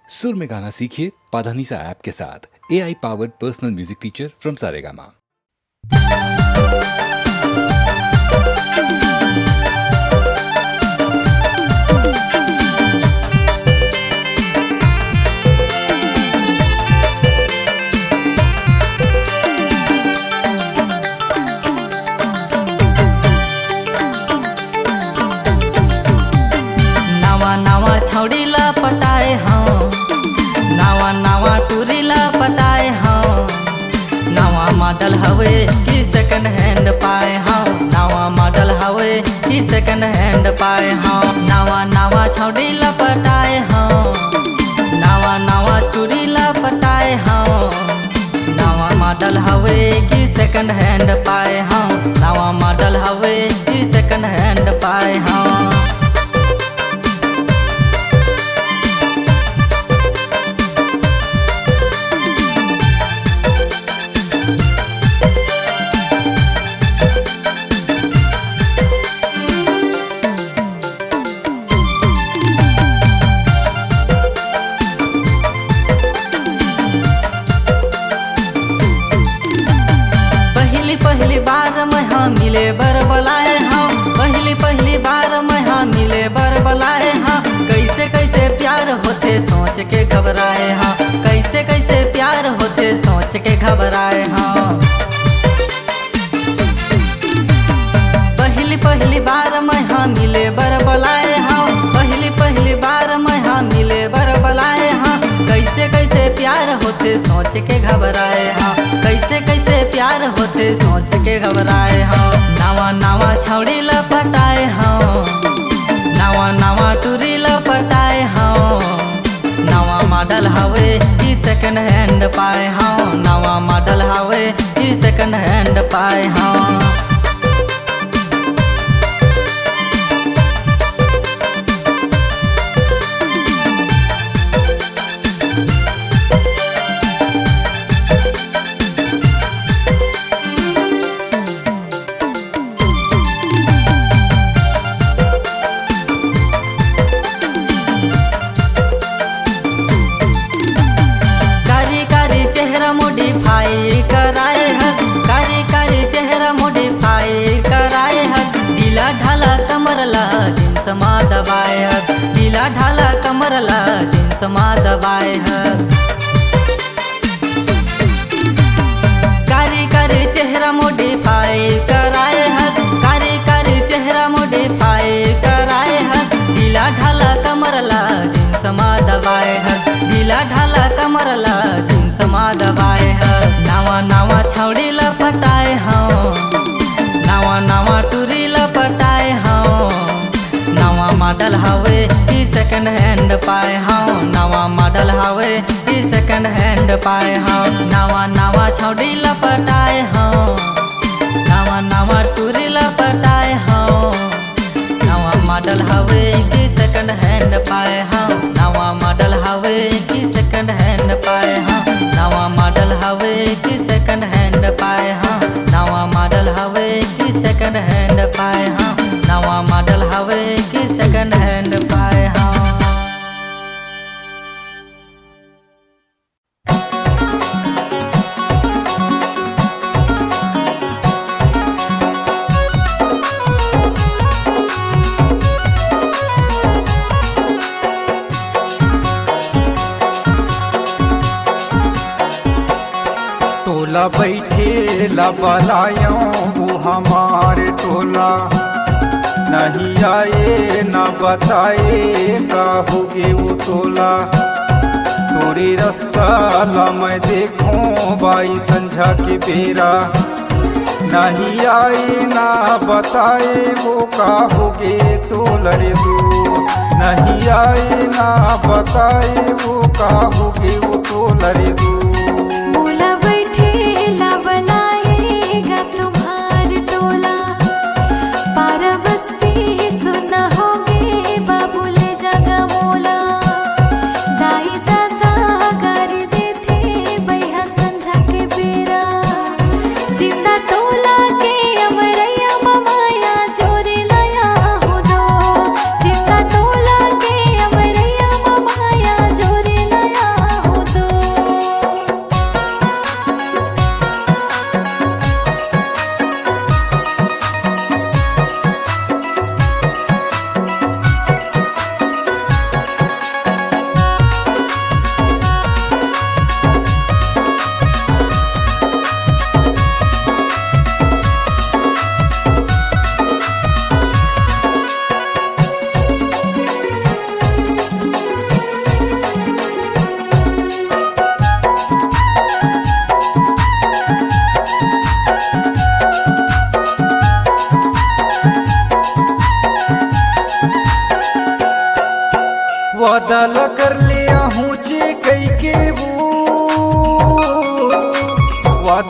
सुर में गाना सीखिए पाधानीसा ऐप के साथ। AI powered personal music teacher from Saregama. छौड़ीला पटाए हाँ, नावा नावा टूरीला पटाए हाँ, नावा मॉडल हवे कि सेकंड हैंड पाए हाँ, नावा मॉडल हवे कि सेकंड हैंड पाए हाँ, नावा नावा छौड़ीला पटाए हाँ, नावा नावा टूरीला पटाए हाँ, नावा मॉडल हवे कि सेकंड हैंड पाए हाँ, नावा मॉडल हवे कि सेकंड हैंड पाए हाँ। पहली बार मैं हाँ मिले बर बलाए हाँ, पहली बार मैं हाँ मिले बर बलाए हाँ, कैसे कैसे प्यार होते सोच के घबराए हाँ, कैसे कैसे प्यार होते सोच के घबराए हाँ। पहली बार मैं हाँ मिले बर बलाए हाँ, पहली बार मैं हाँ मिले बर बलाए हाँ, कैसे कैसे प्यार होते सोच के घबराए हाँ, कैसे कैसे प्यार होते सोच के घबराए हाँ। नावा नावा छौड़ी लपटाए हाँ, नावा नावा टूरी लपटाए हाँ, नावा मॉडल हवे कि सेकंड हैंड पाए हाँ, नावा मॉडल हवे कि सेकंड हैंड पाए हाँ। मॉडिफाई कराए हस, कारी कारी चेहरा मॉडिफाई कराए हस, ढीला ढाला कमरला जींस मा दबाए हस, ढीला ढाला कमरला जींस मा दबाए हस। कारी कारी चेहरा मॉडिफाई कराए हस, कारी कारी चेहरा मॉडिफाई कराए हस, ढीला ढाला कमरला जींस मा दबाए हस, ढीला ढाला कमरला जींस मा दबाए हस। नावा नावा छौड़ी लपटाए हाँ, नावा नावा टूरी लपटाए हाँ, नावा मॉडल हवे कि सेकंड हैंड पाए हाँ, नावा मॉडल हवे कि सेकंड हैंड पाए हाँ। नावा नावा छौड़ी लपटाए हाँ, नावा नावा टूरी लपटाए हाँ, नावा मॉडल हवे कि सेकंड हैंड पाए हाँ, नावा मॉडल हवे कि सेकंड हैंड पाए हाँ, नावा मॉडल हवे कि सेकंड हैंड पाए हाँ, नावा मॉडल हवे कि सेकंड हैंड पाए हाँ, नावा मॉडल हवे कि सेकंड हैंड पाए हाँ। टोला बैठे ला बलायो वो हमारे टोला, नहीं आए न बताए का होगे वो टोला। तोरे रास्ता ला मैं देखूं बाई संझा के बेरा, नहीं आए ना बताए वो का होगे टोला रे दो, नहीं आए ना बताए वो का होगे वो टोला रे दो। जोरे लया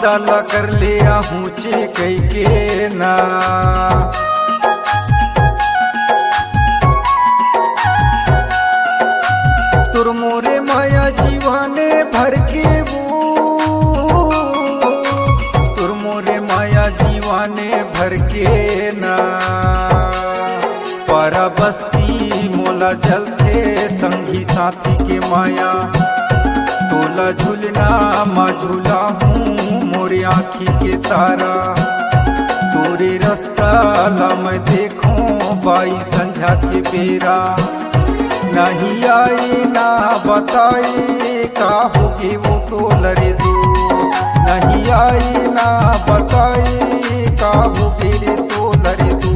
डाला कर ले आहूचे कई के ना। तुर मोरे माया जीवाने भर के वो, तुर मोरे माया जीवाने भर के ना। पारा बस्ती मोला जलते संगी साथी के माया, तोला झूलना माँ झूला हूँ मोरे आँखी के तारा। तोरे रास्ता ला मैं देखूं बाई संझा के बेरा, नहीं आई ना बताई का होगी वो तो लरे दो। नहीं आई ना बताई का होगी रे तो लरे दो।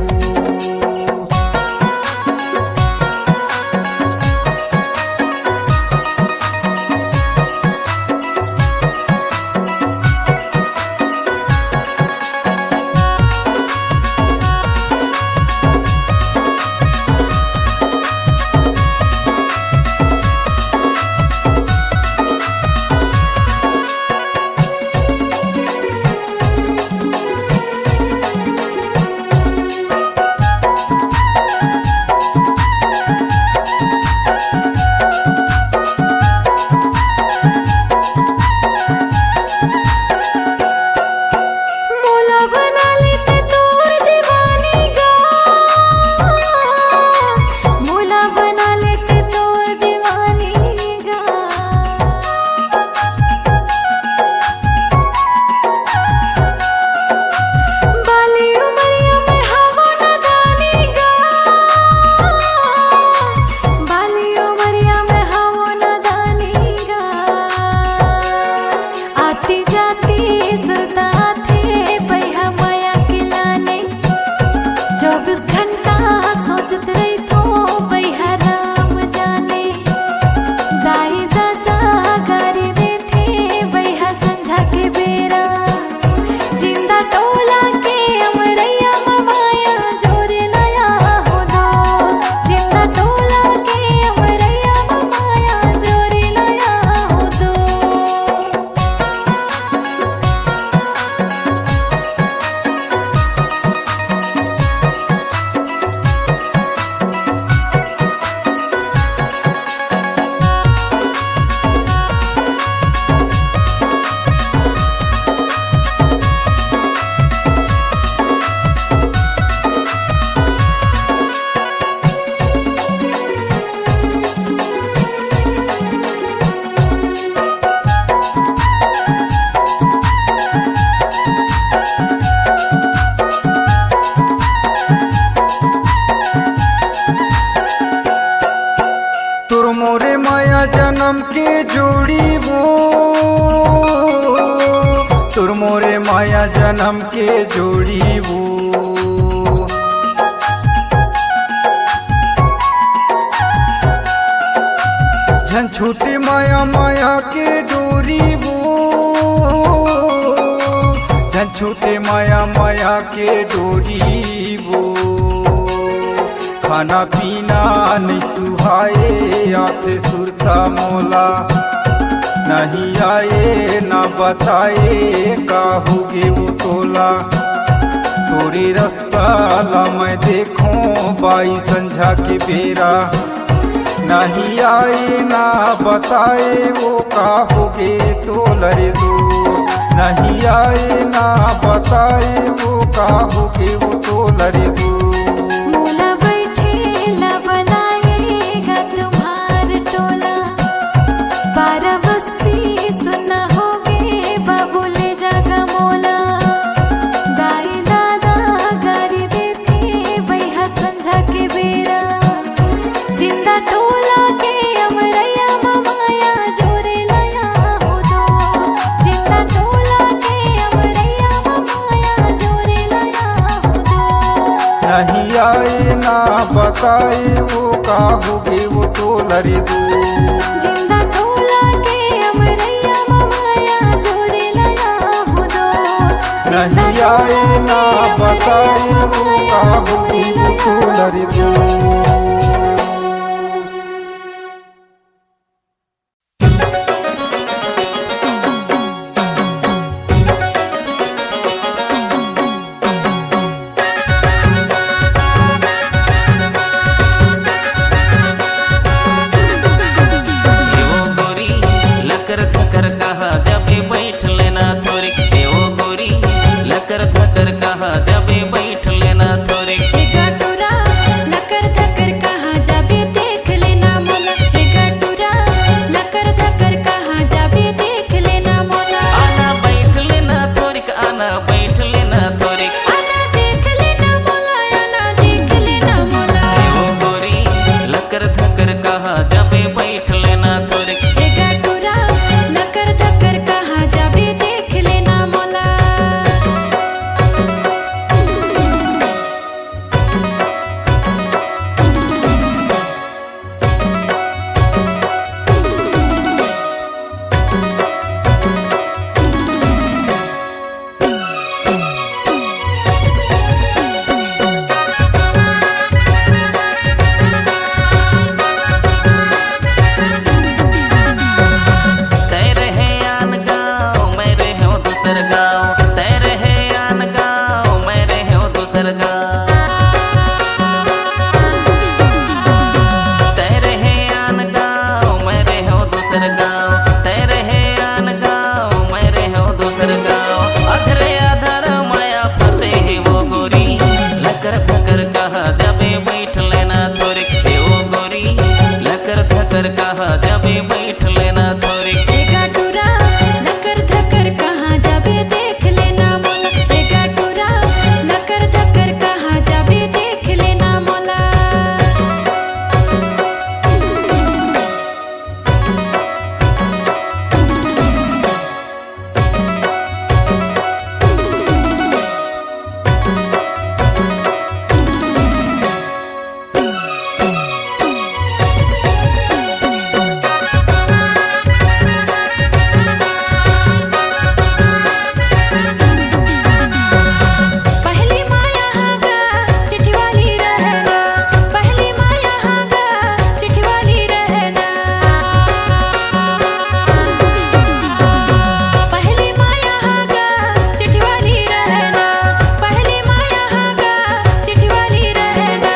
जन्म के जोड़ी वो, तुर मोरे माया जन्म के जोड़ी वो। झन छूटे माया माया के डोरी वो, झन छूटे माया माया के डोरी वो। खाना पीना नहीं सुहाए आते सुरता मोला, नहीं आए ना बताए का होगे वो तोला। तोरी रास्ता ला मैं देखूं बाई संझा के बेरा, नहीं आए ना बताए वो का होगे तो लरे दो। नहीं आए ना बताए वो का होगे वो तो लरे दो। नहीं आए ना बताए वो का होगे वो तो लरे दो। जिंदा तोला के अमरैया माया जोरे लया हो दो। नहीं आए ना बताए वो का होगे वो तो लरे दो। बैठ लेना थोड़ी। एका टूरा लकर धकर कहाँ जाबे देख लेना मोला, एका टूरा लकर धकर कहाँ जाबे देख लेना मोला। पहली माया हागा चिट्ठी वाली रहना, पहली माया हागा चिट्ठी वाली रहना। पहली माया हागा चिट्ठी वाली रहना, पहली माया हागा चिट्ठी वाली रहना।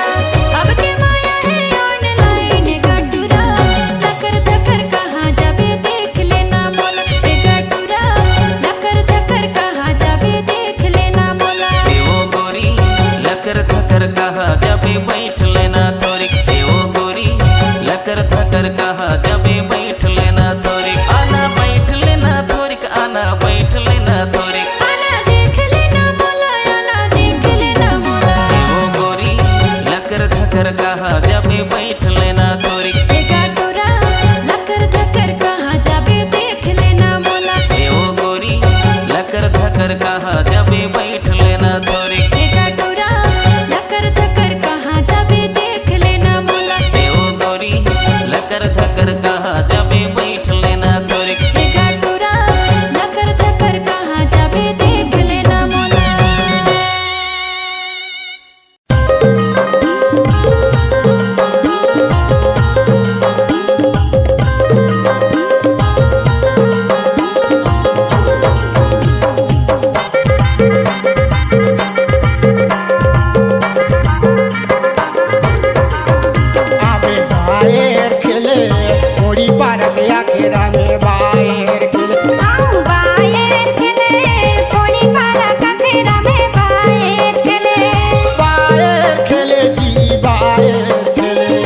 अब के माया है ऑनलाइन गटूरा लकर धकर कहाँ जाबे देख लेना मोला, गटूरा लकर धकर कहाँ जाबे देख लेना मोला। देवो गोरी लकर धकर कहा जबे बैठ लेना थोड़ी। देवो गोरी लकर धकर कहा जबे बैठ लेना थोड़ी। आना बैठ लेना थोड़ी, आना बैठ लेना थोड़ी। आना देख लेना मोला, आना देख लेना मोला। देवो गोरी लकर धकर कहा जबे बैठ लेना थोड़ी। एका टूरा लकर धकर कहाँ जाबे देख लेना मोला, देवो गोरी लकर धकर कहा जबे बैठ लेना थोड़ी। एका टूरा लकर धकर कहाँ जाबे देख लेना मोला, देवो गोरी लकर धकर कहा जबे बैठ लेना थोड़ी। एका टूरा लकर धकर कहाँ जाबे देख लेना मोला। आवे बाहेर खेले होड़ी पार गया खेरा में बाहेर खेले आऊ बाहेर खेले कोणी पारा कथेरा में बाहेर खेले, बाहेर खेले जी बाहेर खेले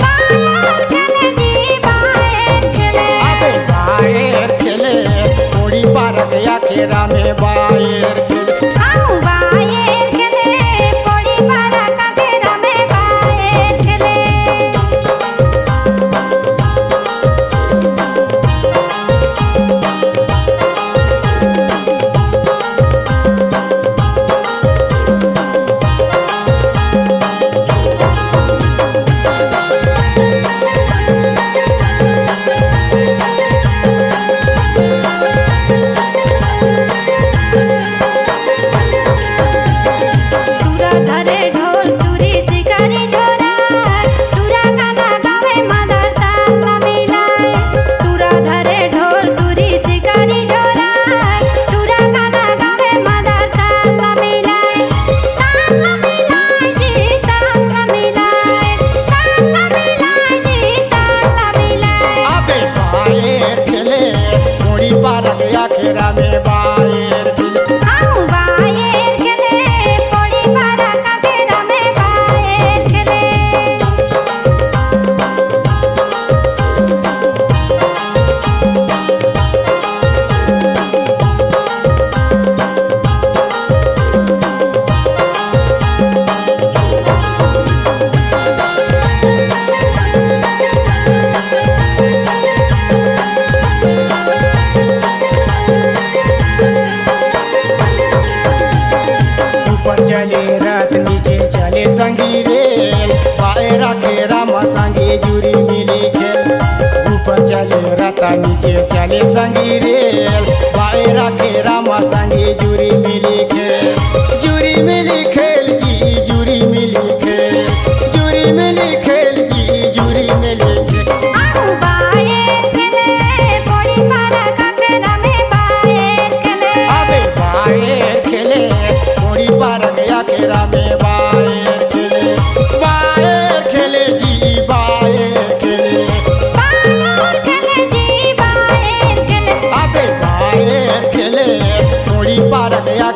बाहेर खेले जी बाहेर खेले। आवे बाहेर खेले होड़ी पार गया खेरा में बाहेर खेले आऊ बाहेर खेले कोणी पारा कथेरा में बाहेर खेले। टूरा धरे ढोल तुरी शिकारी झोरा, टूरा गाना गावे मदर ताल मिलाए। टूरा धरे ढोल तुरी शिकारी झोरा, टूरा गाना गावे मदर ताल मिलाए। ताल मिलाए जी ताल मिलाए, ताल मिलाए जी ताल मिलाए। आवे बाहेर खेले होड़ी पार गया खेरा में बाहेर खेले आऊ बाहेर खेले कोणी पारा कथेरा में बाहेर खेले। ऊपर चले रथ नीचे चले संगी रेल बाहेर खेरा में संगी जुरी मिली खेल ऊपर चले रथ नीचे चले संगी रेल बाहेर खेरा में संगी जुरी मिली खेल जुरी मिली खेल जी जुरी मिली खेल जुरी मिली खेल जी जुरी मिली खेल आऊ बाहेर खेले कोणी पारा कथेरा में बाहेर खेले। आवे बाहेर खेले होड़ी पार गया खेरा में बाहेर खेले जी बाहेर खेले बाहेर खेले जी बाहेर खेले। आवे बाहेर खेले होड़ी पार गया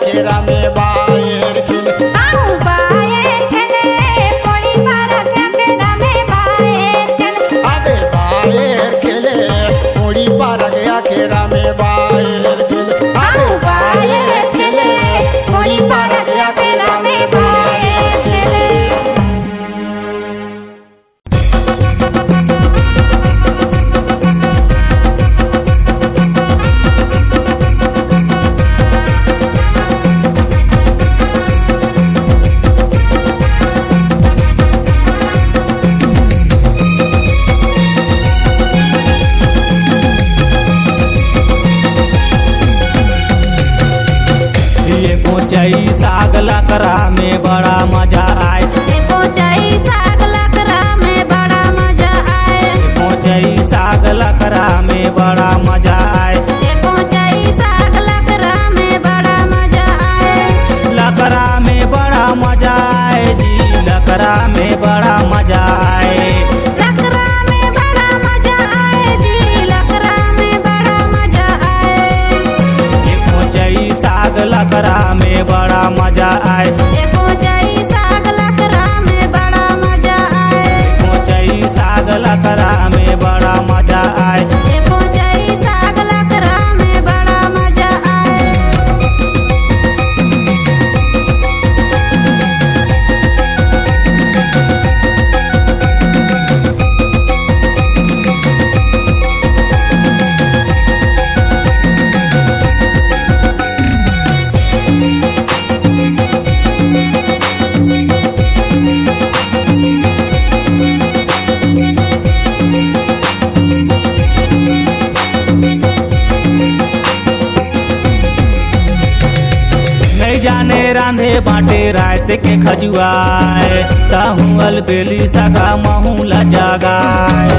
रांधे बाटे रात के खजुआए ताहू अलबेली सगा महूला जगाए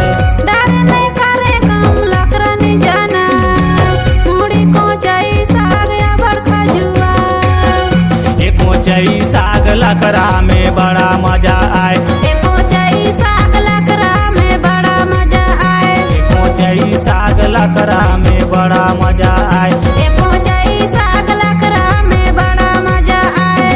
डर में करे काम लकरनी जाना मुड़ी को जाई साग या बड़खा जुआ एक मोचई साग लकड़ा में बड़ा मजा आए एको जाई साग लकड़ा में बड़ा मजा आए एक मोचई साग लकड़ा में बड़ा मजा आए एको जाई साग लकड़ा में बड़ा मजा आए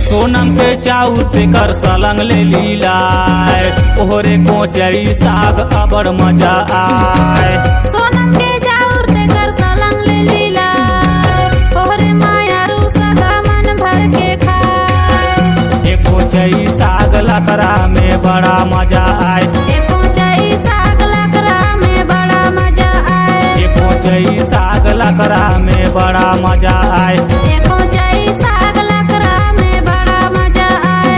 सोनम के चाउर पे कर सलंग ले लीलाए ओहरे कोचई साग अबड़ मजा आए सोनम के जाऊर ते कर सलंग ले लीला ओहरे मायारू सगा मन भर के खाए एक कोचई साग लकड़ा में बड़ा मजा आए एको जाई साग लकड़ा में बड़ा मजा आए एक कोचई साग लकड़ा में बड़ा मजा आए एको जाई साग लकड़ा में बड़ा मजा आए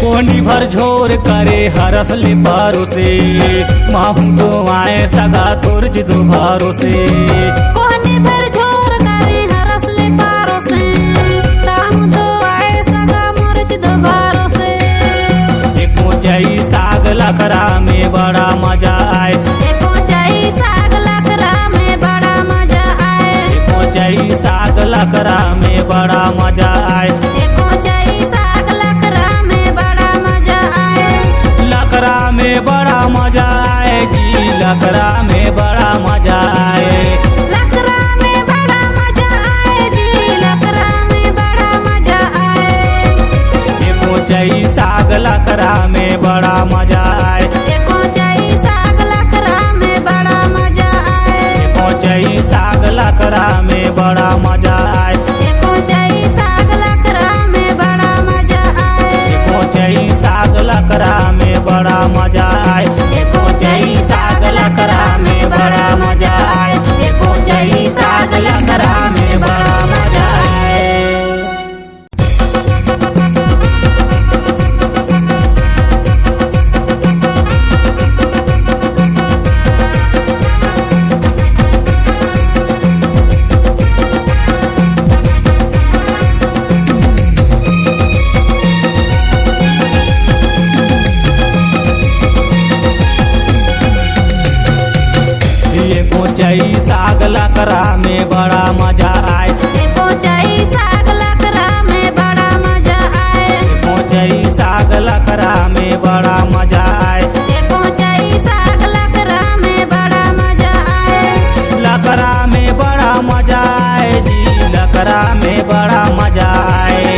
कोनी भर झोर करे हरस ले पारो से माहू तो आए सगा तोर जिदो भारो से कोहनी भर झोर करे हरस ले पारो से ताहू तो आए सगा मोरच दोबारो से एक कोचई साग लकड़ा में बड़ा मजा आए एको जाई साग लकड़ा में बड़ा मजा आए एक कोचई साग लकड़ा में बड़ा मजा आए एको जाई साग लकड़ा में बड़ा मजा आए लकड़ा में बड़ा मजा आए जी लकड़ा में बड़ा मजा आए लकड़ा में बड़ा मजा आए जी लकड़ा में बड़ा मजा आए एक कोचई साग लकड़ा में बड़ा मजा आए एको जाई साग लकड़ा में बड़ा मजा आए एक कोचई साग लकड़ा में बड़ा मजा आए एको जाई साग लकड़ा में बड़ा मजा आए एक कोचई साग लकड़ा में बड़ा मजा आए एक कोचई साग लकड़ा में बड़ा मजा आए एक कोचई साग लकड़ा में बड़ा मजा आए ये कोचई साग लकड़ा में बड़ा मजा आए एको जाई साग लकड़ा में बड़ा मजा आए कोचई साग लकड़ा में बड़ा मजा आए एको जाई साग लकड़ा में बड़ा मजा आए लकड़ा में बड़ा मजा आए जी लकड़ा में बड़ा मजा आए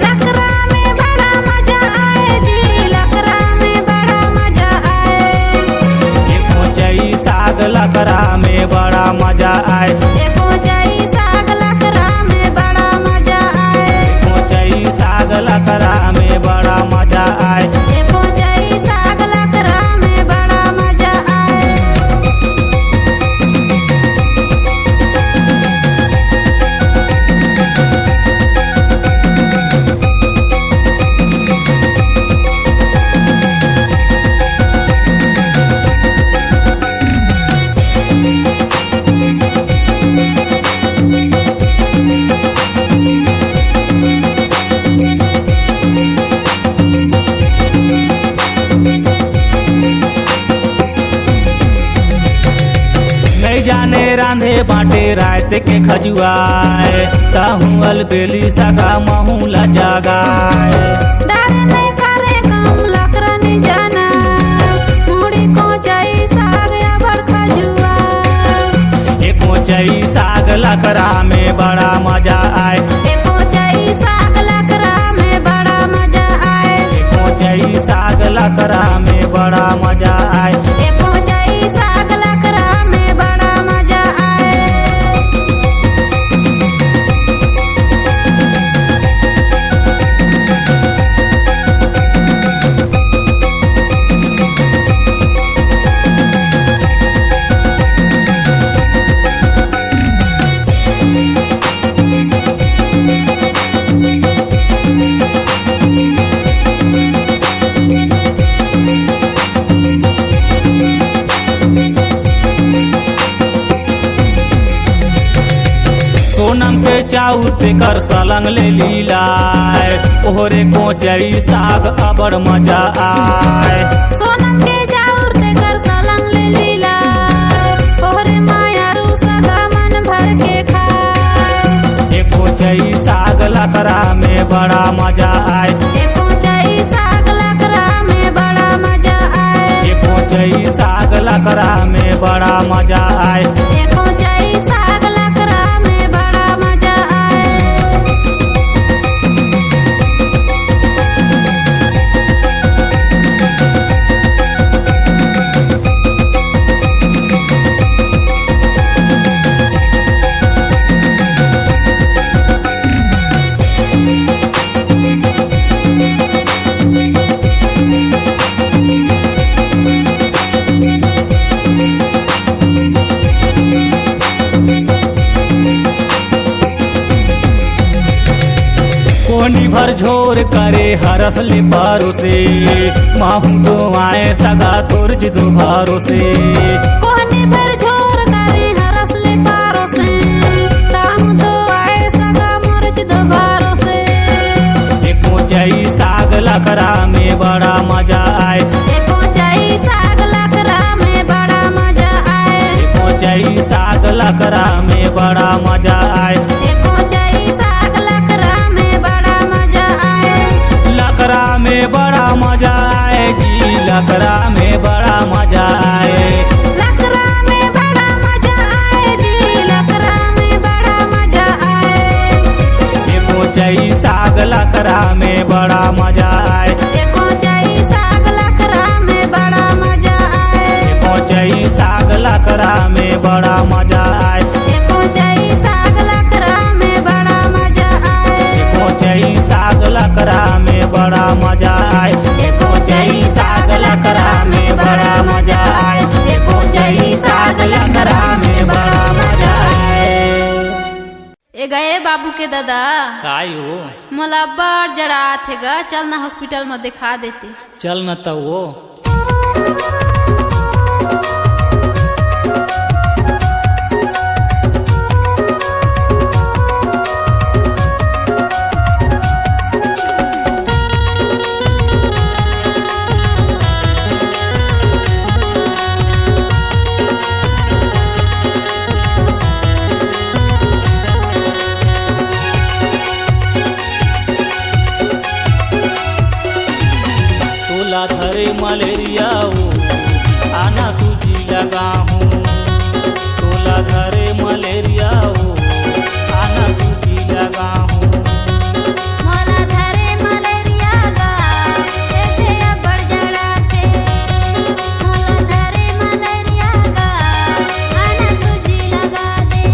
लकड़ा में बड़ा मजा आए जी लकड़ा में बड़ा मजा आए ये कोचई साग लकड़ा में बड़ा मजा आए एको जाई साग लकड़ा में बड़ा मजा आए कोचई साग लकड़ा में बड़ा मजा आए एको जाई साग लकड़ा में बड़ा मजा आए जाने रांधे बाटे रात के खजुआए ताहू अलबेली सगा महूला जगाए डारे में करे काम लकरनी जाना मुड़ी को जाई साग या बड़का जुआ एक मोचई साग लकड़ा में बड़ा मजा आए एको जाई साग लकड़ा में बड़ा मजा आए एक मोचई साग लकड़ा में बड़ा मजा आए एको जाई साग लकड़ा में बड़ा मजा आए सोनम के चाउर ते कर सलंग ले लीलाए ओहरे कोचई साग अबड़ मजा आए सोनम के जाऊर ते कर सलंग ले लीला ओहरे मायारू सगा मन भर के खाए एक कोचई साग लकड़ा में बड़ा मजा आए एको जाई साग लकड़ा में बड़ा मजा आए एक कोचई साग लकड़ा में बड़ा मजा आए एको जाई साग लकड़ा में बड़ा मजा आए कोनी भर झोर करे हरस ले पारो से माहू तो आए सगा तोर जिदो भारो से कोहनी भर झोर करे हरस ले पारो से ताहू तो आए सगा मोरच दोबारो से एक कोचई साग लकड़ा में बड़ा मजा आए एको जाई साग लकड़ा में बड़ा मजा आए एक कोचई साग लकड़ा में बड़ा मजा आए एको जाई साग लकड़ा में बड़ा मजा आए लकड़ा में बड़ा मजा आए जी लकड़ा में बड़ा मजा आए लकड़ा में बड़ा मजा आए जी लकड़ा में बड़ा मजा आए एक कोचई साग लकड़ा में बड़ा मजा आए एको जाई साग लकड़ा में बड़ा मजा आए एक कोचई साग लकड़ा में बड़ा मजा आए एको जाई साग लकड़ा में बड़ा मजा आए एक कोचई साग लकड़ा में बड़ा मजा आए एक कोचई साग लकड़ा में बड़ा मजा आए एक कोचई साग लकड़ा में बड़ा मजा आए ए गए बाबू के दादा काय हो मला बड़ जड़ात है गा चल ना हॉस्पिटल में दिखा देते चल न तो वो तोला धरे मलेरिया हो आना सूजी लगा हूँ तोला धरे मलेरिया हो आना सूजी लगा हूँ मला धरे मलेरिया गा ऐसे अबड़ जड़ाते मला धरे मलेरिया गा आना सूजी लगा दे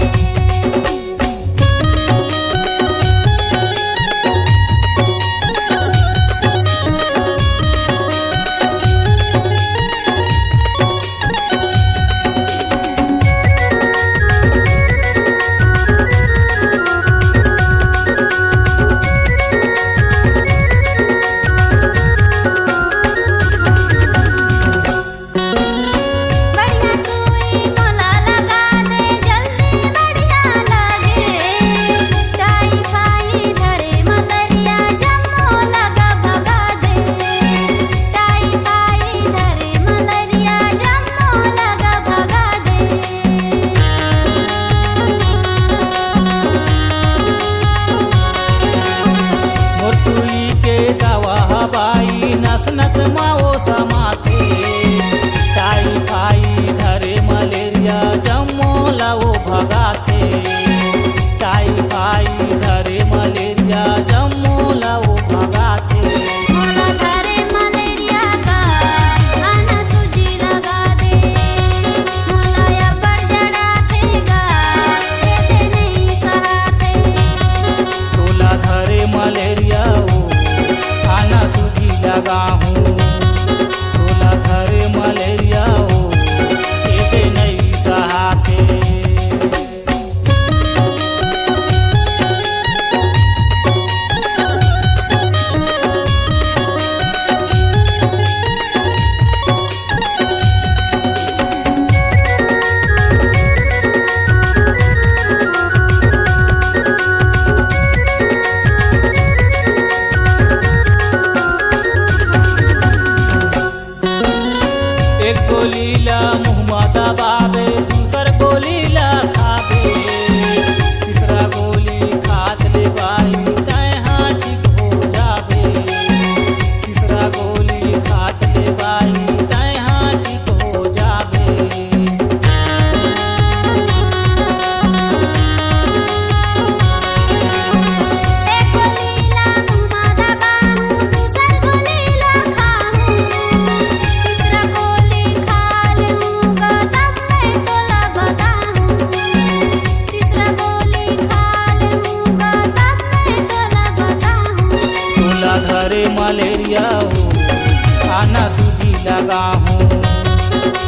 लगा हूँ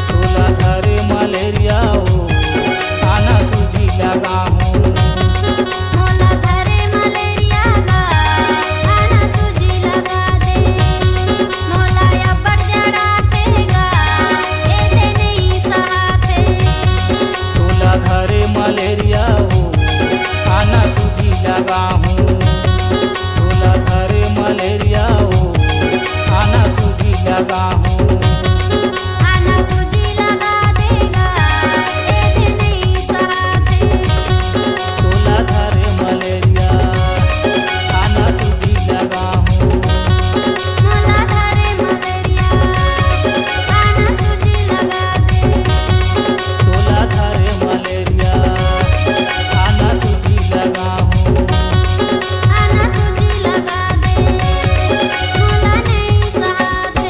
तोला धरे मलेरिया हो खाना सूजी लगा हूँ मोला धरे मलेरिया का खाना सूजी लगा दे मोला या पड़ जड़ा केगा ऐसे नहीं सहाते तोला धरे मलेरिया हो खाना सूजी लगा हूँ तोला धरे मलेरिया हो खाना सूजी लगा हूँ खाना सूजी लगा देगा ऐसे नहीं सहाते तोला धरे मलेरिया खाना सूजी लगा हूँ मोला धरे मलेरिया खाना सूजी लगा दे तोला धरे मलेरिया खाना सूजी लगा हूँ खाना सूजी लगा दे मोला नहीं सहाते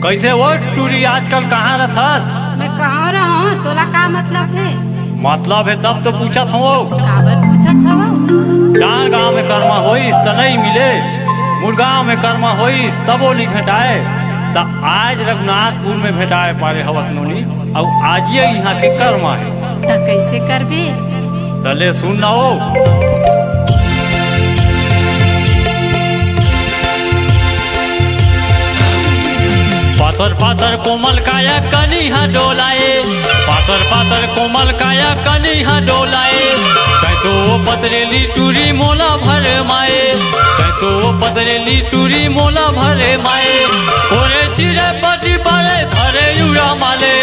कैसे वो टूरी आजकल कहाँ रहस? मैं कहाँ रहा हूँ तोला का मतलब है? मतलब है तब तो पूछत हो काबर पूछत हवा? डार गाँव में कर्मा होइस त नहीं मिले, मुरगांव में कर्मा होइस तबो नहीं भेटाए, त आज रघुनाथपुर में भेटाए पारे हवत नोनी और आज ये यहाँ के कर्मा है। त कैसे करबे? तले सुन ना हो पातर पातर कोमल काया कनिहा डोलाए, पातर पातर कोमल काया कनिहा डोलाए, कहीं तो वो पतरेली टूरी मोला भरे माए, कहीं तो वो पतरेली टूरी मोला भरे माए, कोरे चिरे पति परे धरे यूरा माले,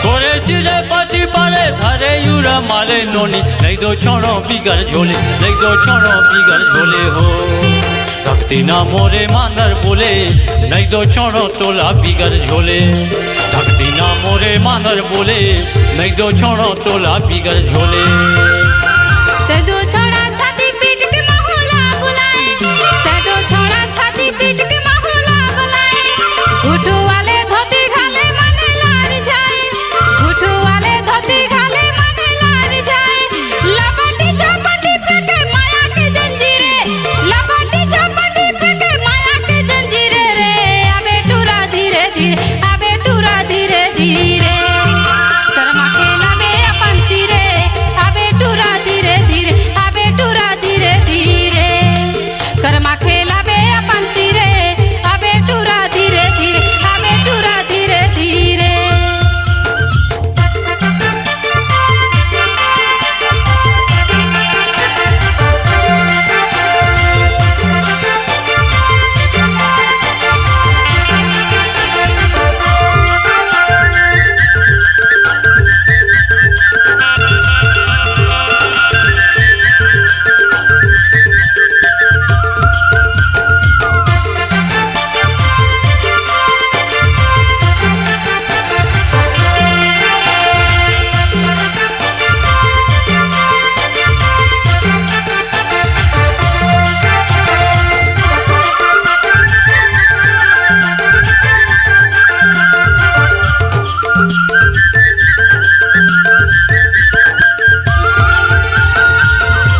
कोरे चिरे पति परे धरे यूरा माले, नोनी नहीं दो छोड़ो बिगड़ झोले, नहीं दो छोड़ो बिगड़ झोले हो धकती ना मोरे मांदर बोले, नहीं दो छोड़ो तोला बिगड़ झोले, धकती ना मोरे मांदर बोले, नहीं दो छोड़ो तोला बिगड़ झोले। ते दो छोड़ा छाती पीट के माहौला बुलाए, ते दो छोड़ा छाती पीट के माहौला बुलाए, घुटू वाले धोती घाले मने लार जाए, घुटू वाले धोती घाले मने लार जाए, लपटी झपटी फेंके माया के जंजीरे, लपटी झपटी फेंके माया के जंजीरे रे, अबे टूरा धीरे धीरे, अबे टूरा धीरे धीरे, कर्मा खेला बे अपन तीरे, अबे टूरा धीरे धीरे, अबे टूरा धीरे धीरे, कर्मा खेला बे अपन तीरे, अबे टूरा धीरे धीरे, अबे टूरा धीरे धीरे।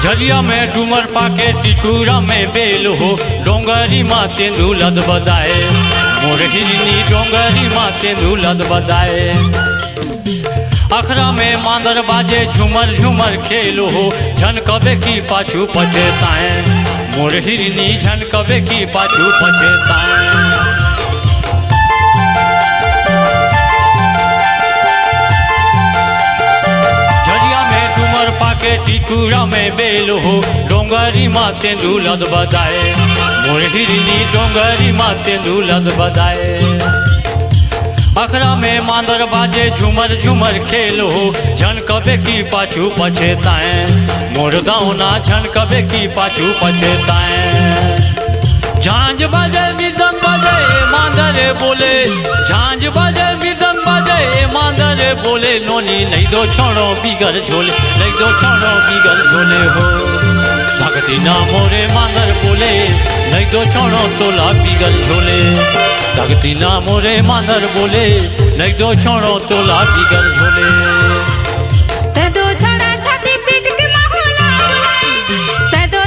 झरिया में डूमर पाके टिटूरा में बेल हो, डोंगरी माँ तेंदू लद बदाए, मोर हिरनी डोंगरी माँ तेंदू लद बदाए, अखरा में मांदर बाजे झूमर झूमर खेल हो, झन कबे की पाछू पछेताए, मोर हिरनी झन कबे की पाछू पछेताए। पाके टिटूरा में बेल हो, डोंगरी माँ तेंदू लद बदाए, मोर हिरनी डोंगरी माँ तेंदू लद बदाए, अखरा में मांदर बाजे झूमर झूमर खेल हो, झन कबे की पाछू पछेताए, मोर दाउना झन कबे की पाछू पछेताए। झांझ बजे मृदंग बजे मांदरे बोले, झांझ बजे मृदंग बजे मांदरे बोले, नोनी नहीं दो छोड़ो बिगड़ झोले, नहीं दो छोड़ो बिगड़ झोले हो भगती ना मोरे मांदर बोले, नहीं दो छोड़ो तोला बिगड़ झोले, भगती ना मोरे मांदर बोले, नहीं दो छोड़ो तोला बिगड़ झोले। ते दो छोड़ा छाती पीट के माहौला बुलाए, ते दो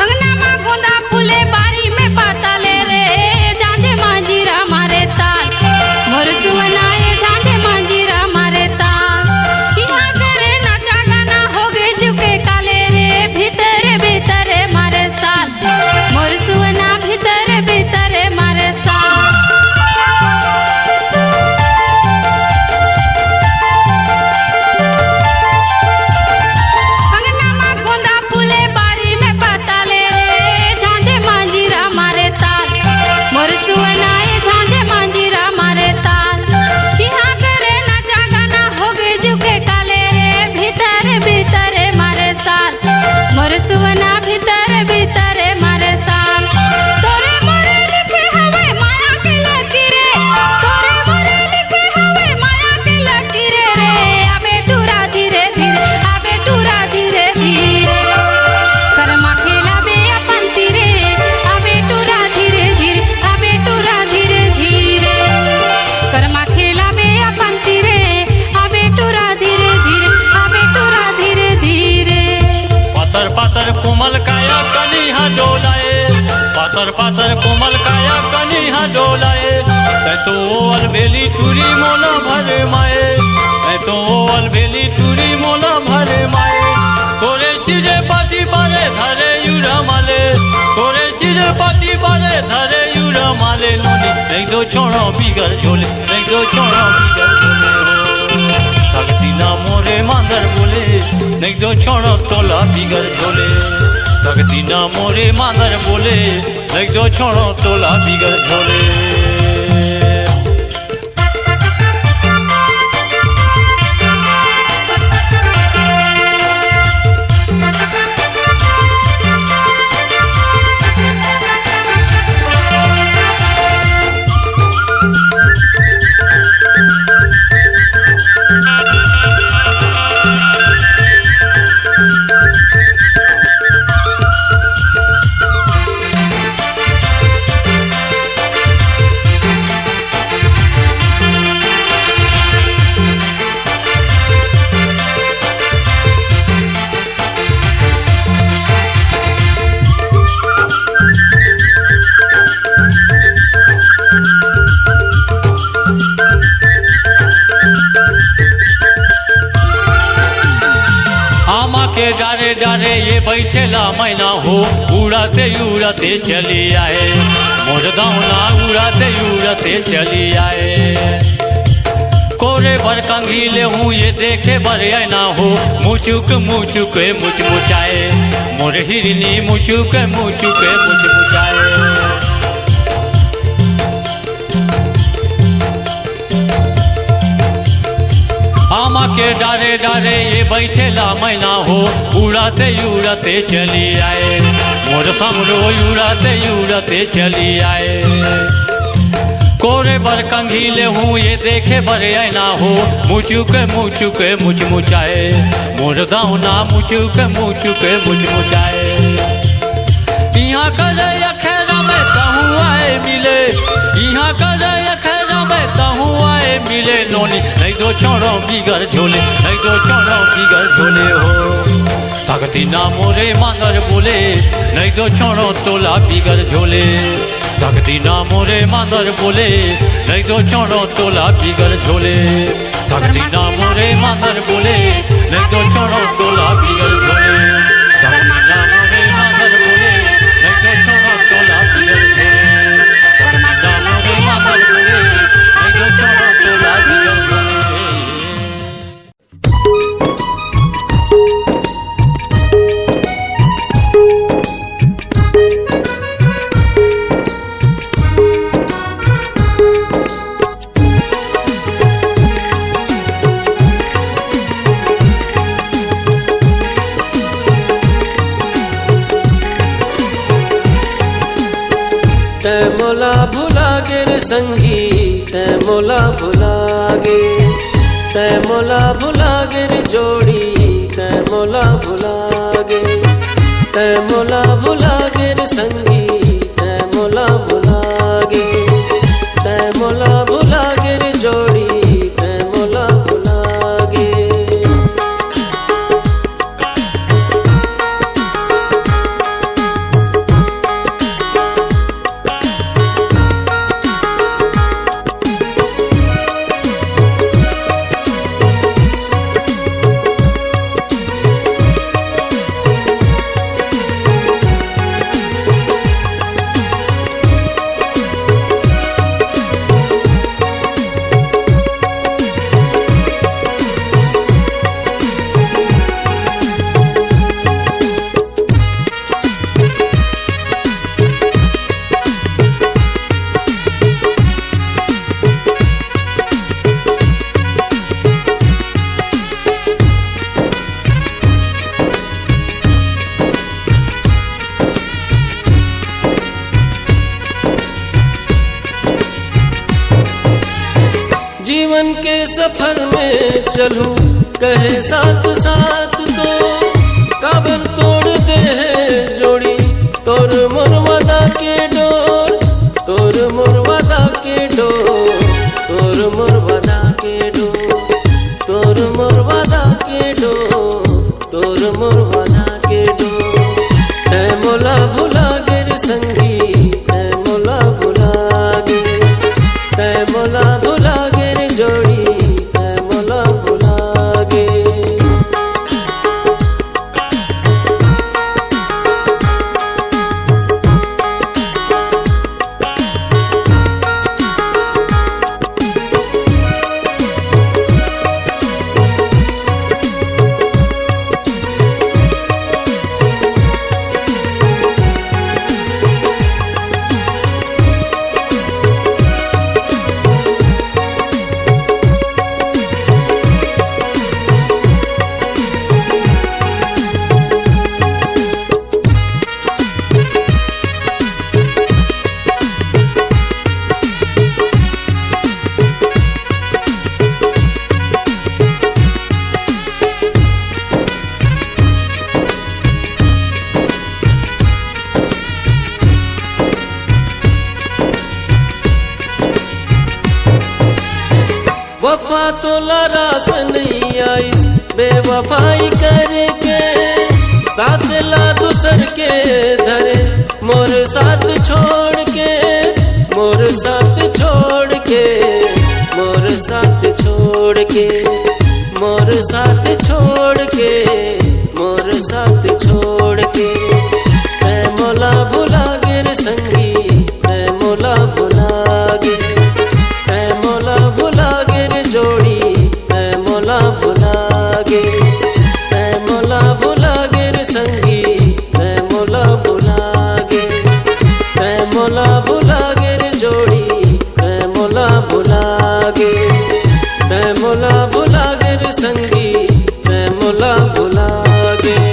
अंगनामा गोंदा फूले बारी में पाताले रे झांझे मांजीरा मारे ताल मोर सुवनाए झांझे मांजीरा मारे ताल यहाँ करे नाचा गाना हो गए झुके काले रे भीतरे भीतरे मारे साल मोर सुवना भीतरे भीतरे मारे साल अंगनामा गोंदा फूले बारी में पाताले रे झांझे मांजीरा मारे ताल मोर सुवनाए झांझे मांजीरा मारे ताल यहाँ करे नाचा गाना हो गए झुके काले रे भीतरे भीतरे मारे साल मोर सुवना भीतरे भीतरे मारे साल तोरे मोरे लिखे हवे माया के लकीरे तोरे मोरे लिखे हवे माया के लकीरे रे आबे टूरा धीरे धीरे आबे टूरा धीरे धीरे कर्मा खेलाबे अपन तीरे आबे टूरा धीरे धीरे आबे टूरा धीरे धीरे कर्मा खेलाबे अपन तीरे आबे टूरा धीरे धीरे आबे टूरा धीरे धीरे पातर पातर कोमल काया कनिहा डोलाए पातर पातर कोमल काया कनिहा डोलाए तै तो अलबेली टूरी मोला भर माए तै तो अलबेली टूरी मोला भर माए तोरे चिरे पाती बारे धरे युरा माले तोरे चिरे पाती बारे धरे युरा माले लोनी नहीं तो छोड़ो बिगर झोले नहीं तो छोड़ो बिगर झोले हो भक्ति ना मोरे मांदर बोले नहीं तो छोड़ो तोला बिगर झोले भक्ति ना मोरे मांदर बोले नहीं तो छोड़ो तोला बिगर झोले आमा के डारे डारे ये बैठेला मैना हो उड़ाते उड़ाते चली आए मोर दावना उड़ाते उड़ाते चली आए कोरे भर कंघीले हूँ ये देखे बर ना हो मुचुक मुचुक मुच मुचाए मोर हिरनी मुचुक मुचुक मुच मुचाए आमा के डारे डारे ये बैठेला मैना हो उड़ाते उड़ाते चली आए मोर समरो उड़ाते उड़ाते चली आए कोरे बर कंघीले हूँ ये देखे बर ना हो मुचुक मुचुक मुच मुचाए मोर दावना मुचुक मुचुक मुच मुचाए यहाँ करे अखेरा में तहूँ आए मिले यहाँ करे अखेरा में तहूँ आए मिले लोनी नहीं तो छोड़ो बिगर झोले नहीं तो छोड़ो बिगर झोले हो भक्ति ना मोरे मांदर बोले नहीं तो छोड़ो तोला बिगर झोले भक्ति ना मोरे मांदर बोले नहीं तो छोड़ो तोला बिगर झोले भक्ति ना मोरे मांदर बोले नहीं तो छोड़ो तोला बिगर झोले भक्ति ना मोरे मांदर बोले नहीं तो छोड़ो तोला बिगर झोले भक्ति ना मोरे मांदर बोले नहीं तो छोड़ो तोला बिगर झोले तै मोला भुला गे रे संगी तै मोला भुला गे तै मोला भुला गे रे जोड़ी तै मोला भुला गे तै मोला भुला गे रे संगी तै मोला भुला गे तै मोला भुला गे रे जोड़ी जीवन के सफर में चलूं कहे साथ साथ तो काबर तोड़ दे है जोड़ी तोर मोर वादा के डोर तोर मोर वादा के डोर तोर मोर वादा के डोर तोर मोर वादा के डोर तोर मोर वादा के डोर है मोला भुला गिर संगी है मोला भुला गिर है मोला भुला गिर जोड़ी है मोला भुला गिर वफा तो लरास नहीं आई बेवफाई करके साथ ला दूसर के धरे मोर साथ छोड़ के मोर साथ छोड़ के मोर साथ छोड़ के मोर साथ छोड़ के मोर साथ छोड़ के मैं मोला भुला गिर संगी मैं मोला भुला गिर मैं मोला भुला गिर जोड़ी मैं मोला भुला गिर मैं मोला भुला गिर संगी मैं मोला भुला गिर मैं मोला भुला गिर जोड़ी मैं मोला भुला गिर मैं मोला भुला गिर संगी मैं मोला भुला गिर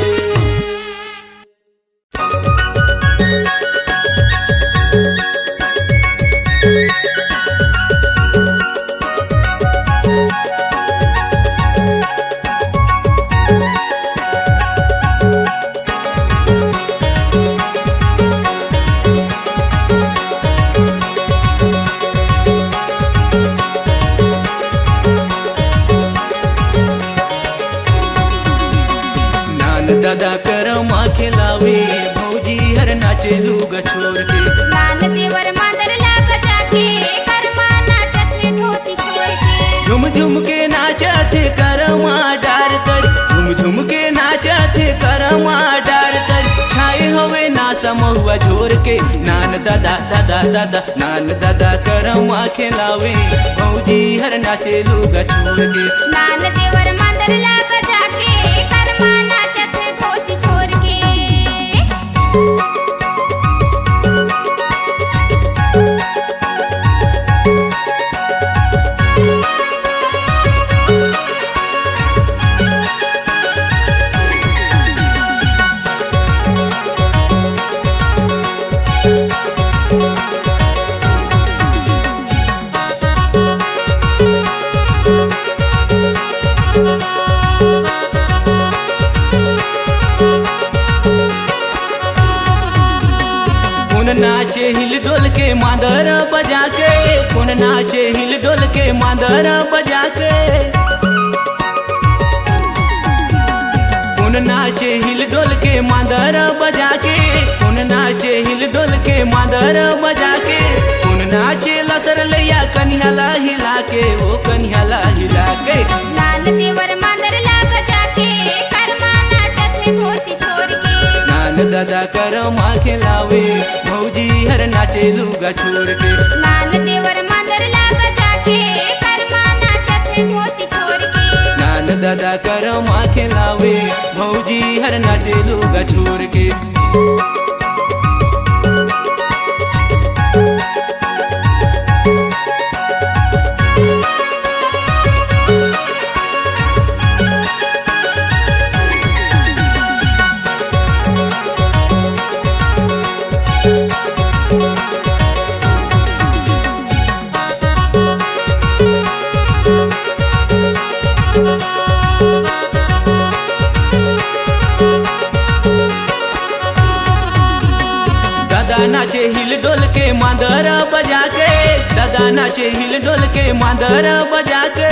दादा करमा खिलावे भौजी हर नाचे लूगा छोड़ के नान देवर मादर लाग जाके करमा नाचत है धोती छोड़ के झुम झुम के नाचते करमा डार तर झुम झुम के नाचते करमा डार तर छाए हवे नासा महुआ झोर के नान दादा दादा दादा नान दादा करमा खिलावे भौजी हर नाचे लूगा छोड़ के नान देवर मादर लाग जाके करमा नाचत है धोती छोड़ के नाचे हिल डोल के मादर बजा के कौन नाचे हिल डोल के मादर बजा के कौन नाचे हिल डोल के मादर बजा के कौन नाचे हिल डोल के मादर बजा के कौन नाचे लसर लैया कन्हला हिला के ओ कन्हला हिला के नान देवर मादर लाग जाके करमा नाचत है धोती छोड़ के नान दादा करमा खिलावे भौजी हर नाचे लूगा छोड़ के नान देवर मादर लाग जाके करमा नाचत है धोती छोड़ के नान दादा करमा खिलावे भौजी हर नाचे लूगा छोड़ के मांदर बजा के, दादा नाचे हिल डोल के मांदर बजा के।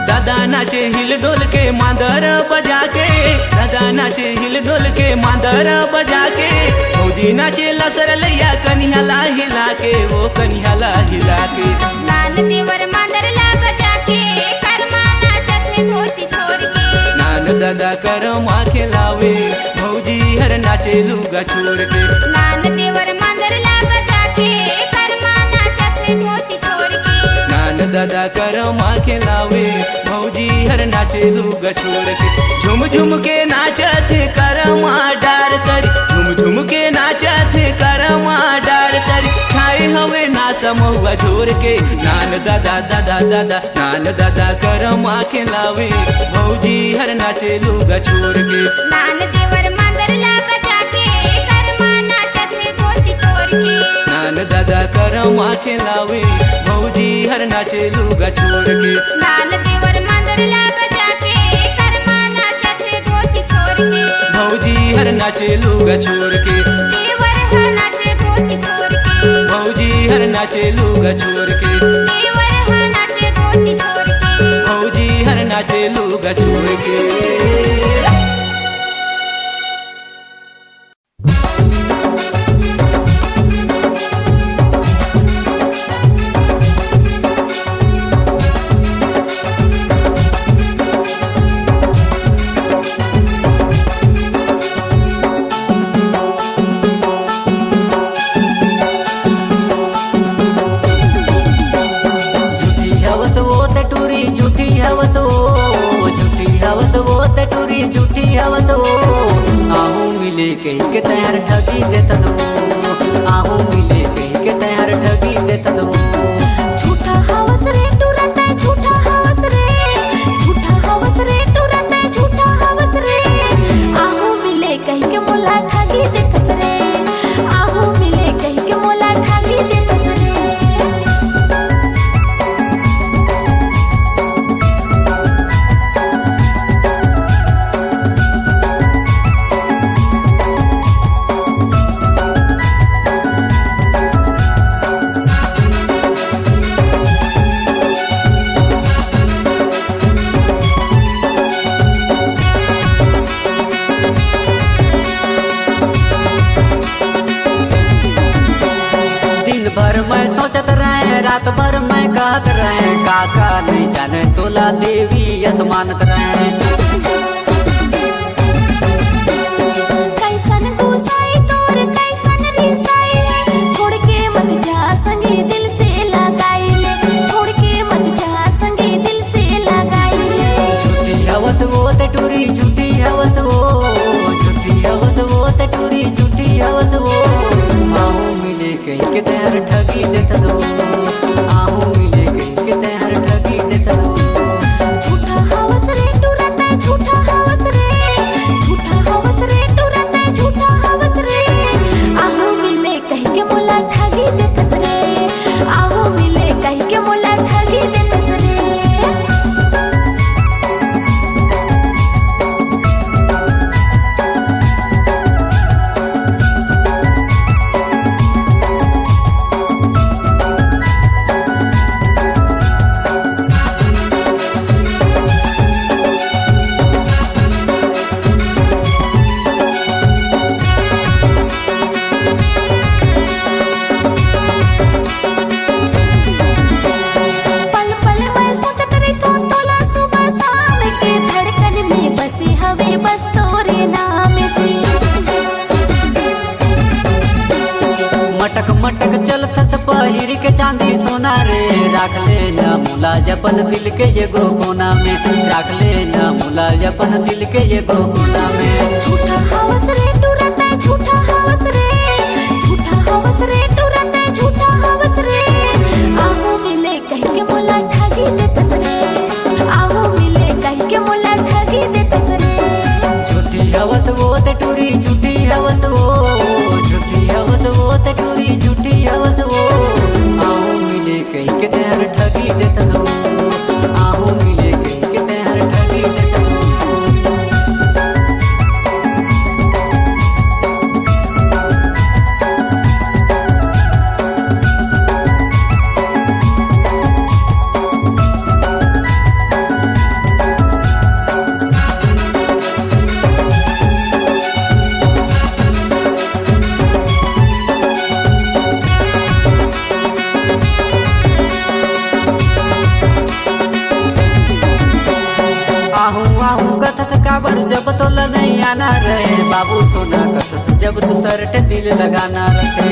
दादा नाचे हिल डोल के मांदर बजा के, दादा नाचे हिल डोल के मांदर बजा के। भौजी नाचे लसर लैया कन्हैया हिला के, वो कन्हैया हिला के। नान देवर मांदर ला बजा के, कर्मा नाचत है धोती छोड़ के। नान दादा करमा खिलावे, भौजी हर नाचे लुगा छोड़ के। नान देवर मांदर ला बजा के, कर्मा नाचत है धोती छोड़ के। नान दादा करमा खिलावे, भौजी हर नाचे लुगा छोड़ के। झुम झुम के नाचत करमा डार तरी, झुम झुम के नाचत करमा डार तरी। खाए हवे नाच महुआ झोर के, नान दादा दादा दादा नान दादा करमा खिलावे, भौजी हर नाचे लुगा छोड़ के। नान देवर मांदर ला बजा के, कर्मा नाचत है धोती छोड़ के। नान दादा करमा खिलावे, भौजी हर नाचे लुगा छोड़ के। नान देवर मांदर ला बजा के, कर्मा नाचत है धोती छोड़ के। भौजी हर नाचे लुगा छोड़ के। देवर हा नाचे धोती छोड़ के। भौजी हर नाचे लुगा छोड़ के। देवर हा नाचे धोती छोड़ के। भौजी हर नाचे लुगा छोड़ के। आहू मिले कहीं के तैयार ठगी देता दो, आहू मिले कहीं के तैयार ठगी देता दो। झूठा हवस रे टूरता है, झूठा हवस रे, झूठा हवस रे टूरता है, झूठा हवस रे। आहू मिले कहीं के मोला ठगी देतस रे, आहू मिले कहीं के मोला ठगी देतस रे। रात भर मैं कहत रहे, काका नहीं जाने तोला देवी असमानत रहे। कैसन गुसाई तोर कैसन रिसाई, छोड़ के मत जा संगे दिल से लगाई ले, छोड़ के मत जा संगे दिल से लगाई ले। झूठी हवस वो ते टूरी, झूठी हवस वो, झूठी हवस वो ते टूरी, झूठी हवस वो। आहू मिले कहीं के तैयार ठगी देता दो, आहू मिले कहीं के तैयार ठगी देता दो। झूठा हवस रे टूरता है, झूठा हवस रे, झूठा हवस रे टूरता है, झूठा हवस रे। आहू मिले कहीं के मोला ठगी देतस रे, आहू मिले कहीं के मोला ठगी देतस रे। मटक मटक चल थस पहिर के चांदी सोना रे, राख ले ना मुला अपन दिल के ये गो कोना में, राख ले ना मुला अपन दिल के ये गो कोना में। झूठा हवस रे टूरता है, झूठा हवस रे, झूठा हवस रे टूरता है, झूठा हवस रे। आहू मिले कहीं के मोला ठगी देतस रे, आहू मिले कहीं के मोला ठगी देतस रे। झूठी हवस वो ते टूरी, झूठी हवस वो, झूठी हवस वो ते टूरी, झूठी हवस वो। आहू मिले कहीं के तैयार ठगी देता दो, आहू मिले कहीं के तैयार ठगी देता दो। सियाना रहे बाबू सोना कत जब तू शर्ट दिल लगाना रहे।